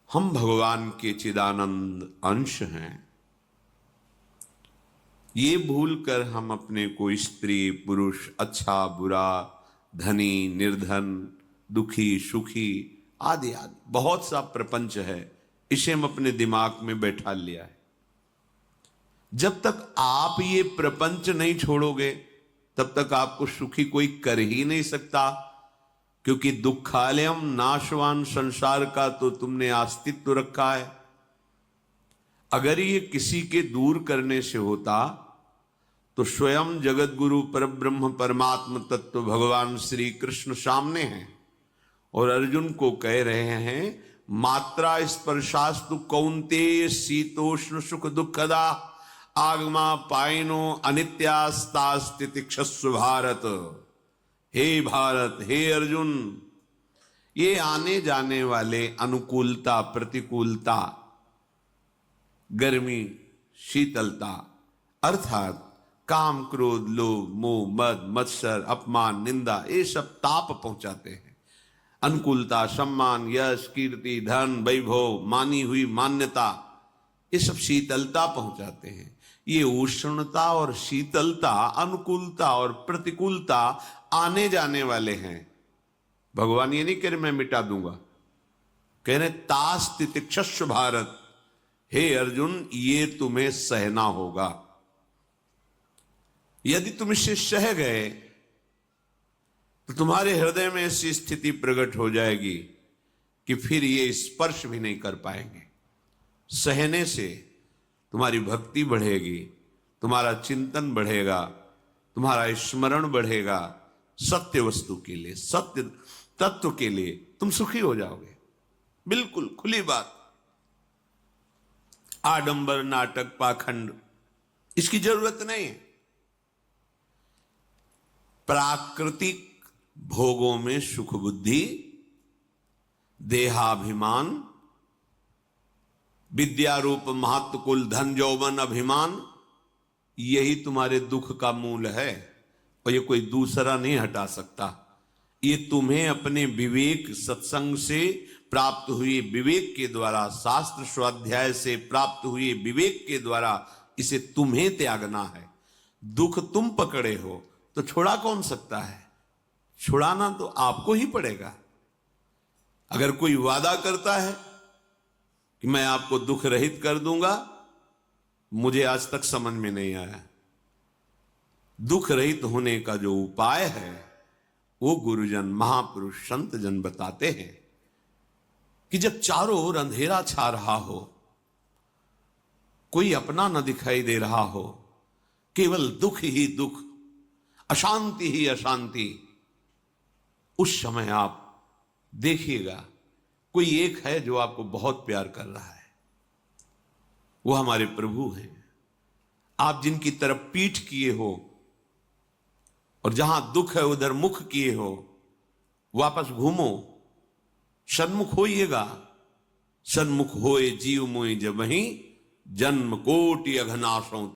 हम भगवान के चिदानंद अंश हैं। ये भूलकर हम अपने को स्त्री पुरुष, अच्छा बुरा, धनी निर्धन, दुखी सुखी आदि आदि बहुत सा प्रपंच है, इसे हम अपने दिमाग में बैठा लिया है। जब तक आप ये प्रपंच नहीं छोड़ोगे तब तक आपको सुखी कोई कर ही नहीं सकता, क्योंकि दुखालयम नाशवान संसार का तो तुमने अस्तित्व रखा है। अगर ये किसी के दूर करने से होता तो स्वयं जगत गुरु परब्रह्म परमात्म तत्व भगवान श्री कृष्ण सामने हैं और अर्जुन को कह रहे हैं, मात्रा स्पर्शास्तु कौन्तेय शीतोष्ण सुख दुखदा आगमा पायनो अनित्यास्तास्तितिक्षस्व भारत। हे भारत, हे अर्जुन, ये आने जाने वाले अनुकूलता प्रतिकूलता, गर्मी शीतलता, अर्थात काम क्रोध लोभ मोह मद मत्सर अपमान निंदा, ये सब ताप पहुंचाते हैं। अनुकूलता सम्मान यश कीर्ति धन वैभव मानी हुई मान्यता, ये सब शीतलता पहुंचाते हैं। ये उष्णता और शीतलता, अनुकूलता और प्रतिकूलता आने जाने वाले हैं। भगवान ये नहीं कह रहे मैं मिटा दूंगा, कह रहे तास तितिक्षस्व भारत। हे अर्जुन, ये तुम्हें सहना होगा। यदि तुम इसे सह गए तो तुम्हारे हृदय में ऐसी स्थिति प्रकट हो जाएगी कि फिर ये स्पर्श भी नहीं कर पाएंगे। सहने से तुम्हारी भक्ति बढ़ेगी, तुम्हारा चिंतन बढ़ेगा, तुम्हारा स्मरण बढ़ेगा, सत्य वस्तु के लिए, सत्य तत्व के लिए तुम सुखी हो जाओगे। बिल्कुल खुली बात। आडंबर नाटक पाखंड इसकी जरूरत नहीं है। प्राकृतिक भोगों में सुख बुद्धि, देहाभिमान, विद्यारूप महत्व कुल धन यौवन अभिमान, यही तुम्हारे दुख का मूल है और ये कोई दूसरा नहीं हटा सकता। ये तुम्हें अपने विवेक सत्संग से प्राप्त हुए विवेक के द्वारा, शास्त्र स्वाध्याय से प्राप्त हुए विवेक के द्वारा इसे तुम्हें त्यागना है। दुख तुम पकड़े हो तो छुड़ा कौन सकता है? छुड़ाना तो आपको ही पड़ेगा। अगर कोई वादा करता है कि मैं आपको दुख रहित कर दूंगा, मुझे आज तक समझ में नहीं आया। दुख रहित होने का जो उपाय है वो गुरुजन महापुरुष संत जन बताते हैं कि जब चारों ओर अंधेरा छा रहा हो, कोई अपना न दिखाई दे रहा हो, केवल दुख ही दुख, अशांति ही अशांति, उस समय आप देखिएगा कोई एक है जो आपको बहुत प्यार कर रहा है। वो हमारे प्रभु हैं। आप जिनकी तरफ पीठ किए हो और जहां दुख है उधर मुख किए हो, वापस घूमो, सन्मुख होइएगा। सन्मुख होए जीव मोहि जब वहीं जन्म कोटि अघनाशों